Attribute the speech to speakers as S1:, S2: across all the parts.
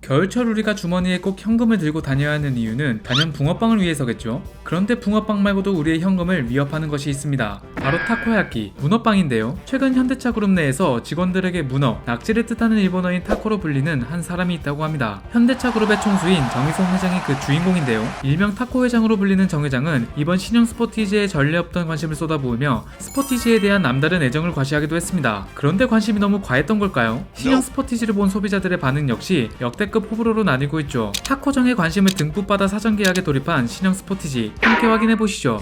S1: 겨울철 우리가 주머니에 꼭 현금을 들고 다녀야 하는 이유는 단연 붕어빵을 위해서겠죠. 그런데 붕어빵 말고도 우리의 현금을 위협하는 것이 있습니다. 바로 타코야끼, 문어빵인데요. 최근 현대차 그룹 내에서 직원들에게 문어, 낙지를 뜻하는 일본어인 타코로 불리는 한 사람이 있다고 합니다. 현대차 그룹의 총수인 정의선 회장이 그 주인공인데요. 일명 타코 회장으로 불리는 정 회장은 이번 신형 스포티지에 전례 없던 관심을 쏟아부으며 스포티지에 대한 남다른 애정을 과시하기도 했습니다. 그런데 관심이 너무 과했던 걸까요? 신형 스포티지를 본 소비자들의 반응 역시 역대급 호불호로 나뉘고 있죠. 타코정의 관심을 듬뿍 받아 사전 계약에 돌입한 신형 스포티지, 함께 확인해 보시죠.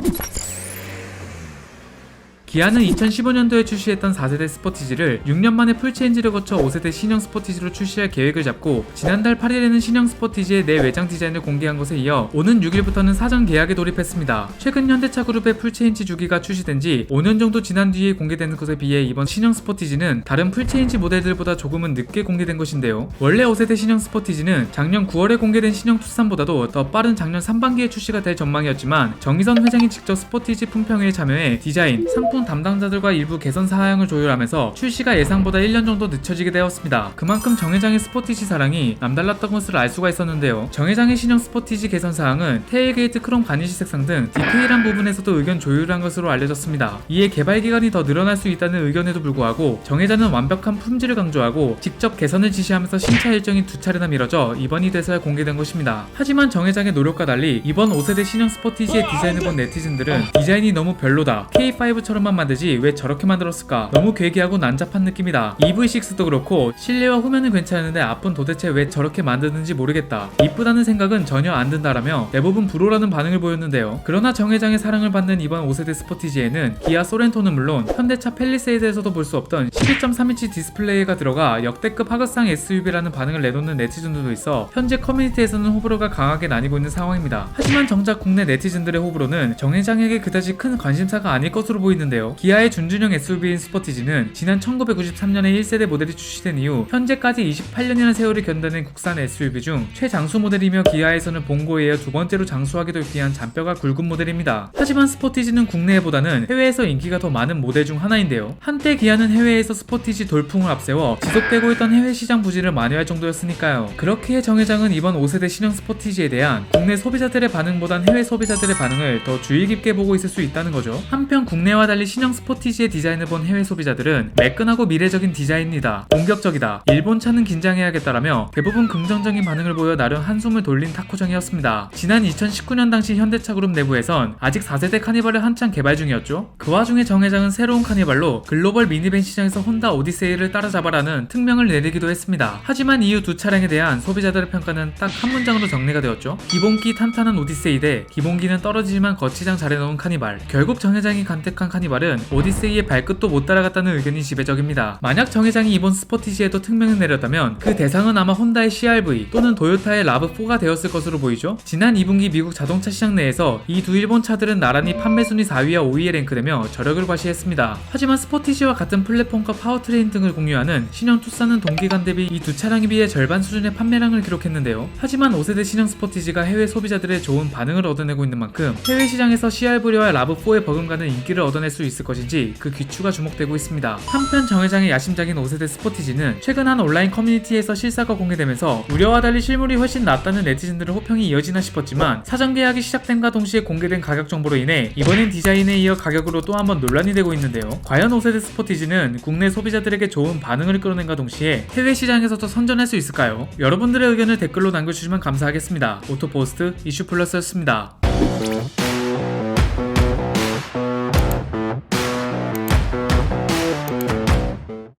S1: 기아는 2015년도에 출시했던 4세대 스포티지를 6년 만에 풀체인지를 거쳐 5세대 신형 스포티지로 출시할 계획을 잡고 지난달 8일에는 신형 스포티지의 내 외장 디자인을 공개한 것에 이어 오는 6일부터는 사전 계약에 돌입했습니다. 최근 현대차 그룹의 풀체인지 주기가 출시된 지 5년 정도 지난 뒤에 공개되는 것에 비해 이번 신형 스포티지는 다른 풀체인지 모델들보다 조금은 늦게 공개된 것인데요. 원래 5세대 신형 스포티지는 작년 9월에 공개된 신형 투싼보다도 더 빠른 작년 상반기에 출시가 될 전망이었지만 정의선 회장이 직접 스포티지 품평회에 참여해 디자인, 상품 담당자들과 일부 개선 사항을 조율하면서 출시가 예상보다 1년 정도 늦춰지게 되었습니다. 그만큼 정 회장의 스포티지 사랑이 남달랐던 것을 알 수가 있었는데요. 정 회장의 신형 스포티지 개선 사항은 테일게이트 크롬 가니쉬 색상 등 디테일한 부분에서도 의견 조율한 것으로 알려졌습니다. 이에 개발 기간이 더 늘어날 수 있다는 의견에도 불구하고 정 회장은 완벽한 품질을 강조하고 직접 개선을 지시하면서 신차 일정이 2차례나 미뤄져 이번이 돼서야 공개된 것입니다. 하지만 정 회장의 노력과 달리 이번 5세대 신형 스포티지의 디자인을 본 네티즌들은 디자인이 너무 별로다, K5처럼만 만들지 왜 저렇게 만들었을까, 너무 괴기하고 난잡한 느낌이다, EV6도 그렇고 실내와 후면은 괜찮은데 앞은 도대체 왜 저렇게 만드는지 모르겠다, 이쁘다는 생각은 전혀 안 든다라며 대부분 불호라는 반응을 보였는데요. 그러나 정 회장의 사랑을 받는 이번 5세대 스포티지에는 기아 소렌토는 물론 현대차 팰리세이드에서도 볼 수 없던 12.3인치 디스플레이가 들어가 역대급 하극상 SUV라는 반응을 내놓는 네티즌들도 있어 현재 커뮤니티에서는 호불호가 강하게 나뉘고 있는 상황입니다. 하지만 정작 국내 네티즌들의 호불호는 정 회장에게 그다지 큰 관심사가 아닐 것으로 보이는데요. 기아의 준준형 SUV인 스포티지는 지난 1993년에 1세대 모델이 출시된 이후 현재까지 28년이라는 세월을 견뎌낸 국산 SUV 중 최장수 모델이며 기아에서는 봉고에 이어 두 번째로 장수하기도 귀한 잔뼈가 굵은 모델입니다. 하지만 스포티지는 국내보다는 해외에서 인기가 더 많은 모델 중 하나인데요. 한때 기아는 해외에서 스포티지 돌풍을 앞세워 지속되고 있던 해외 시장 부진을 만회할 정도였으니까요. 그렇기에 정 회장은 이번 5세대 신형 스포티지에 대한 국내 소비자들의 반응보단 해외 소비자들의 반응을 더 주의 깊게 보고 있을 수 있다는 거죠. 한편 국내와 달리 신형 스포티지의 디자인을 본 해외 소비자들은 매끈하고 미래적인 디자인이다, 공격적이다, 일본 차는 긴장해야겠다라며 대부분 긍정적인 반응을 보여 나름 한숨을 돌린 타코정이었습니다. 지난 2019년 당시 현대차 그룹 내부에선 아직 4세대 카니발을 한창 개발 중이었죠. 그 와중에 정 회장은 새로운 카니발로 글로벌 미니밴 시장에서 혼다 오디세이를 따라잡아라는 특명을 내리기도 했습니다. 하지만 이후 두 차량에 대한 소비자들의 평가는 딱 한 문장으로 정리가 되었죠. 기본기 탄탄한 오디세이 대 기본기는 떨어지지만 거치장 잘해놓은 카니발. 결국 정 회장이 간택한 카니발은 오디세이의 발끝도 못 따라갔다는 의견이 지배적입니다. 만약 정 회장이 이번 스포티지에도 특명을 내렸다면 그 대상은 아마 혼다의 CR-V 또는 도요타의 라브4가 되었을 것으로 보이죠. 지난 2분기 미국 자동차 시장 내에서 이 두 일본 차들은 나란히 판매 순위 4위와 5위에 랭크되며 저력을 과시했습니다. 하지만 스포티지와 같은 플랫폼과 파워트레인 등을 공유하는 신형 투싼은 동기간 대비 이 두 차량에 비해 절반 수준의 판매량을 기록했는데요. 하지만 5세대 신형 스포티지가 해외 소비자들의 좋은 반응을 얻어내고 있는 만큼 해외 시장에서 CR-V와 라브4의 버금가는 인기를 얻어낼 수 있을 것인지 그 귀추가 주목되고 있습니다. 한편 정 회장의 야심작인 5세대 스포티지는 최근 한 온라인 커뮤니티에서 실사가 공개되면서 우려와 달리 실물이 훨씬 낫다는 네티즌들의 호평이 이어지나 싶었지만 사전 계약이 시작됨과 동시에 공개된 가격 정보로 인해 이번엔 디자인에 이어 가격으로 또 한번 논란이 되고 있는데요. 과연 5세대 스포티지는 국내 소비자들에게 좋은 반응을 끌어낸과 동시에 해외 시장에서도 선전할 수 있을까요? 여러분들의 의견을 댓글로 남겨주시면 감사하겠습니다. 오토포스트 이슈플러스였습니다.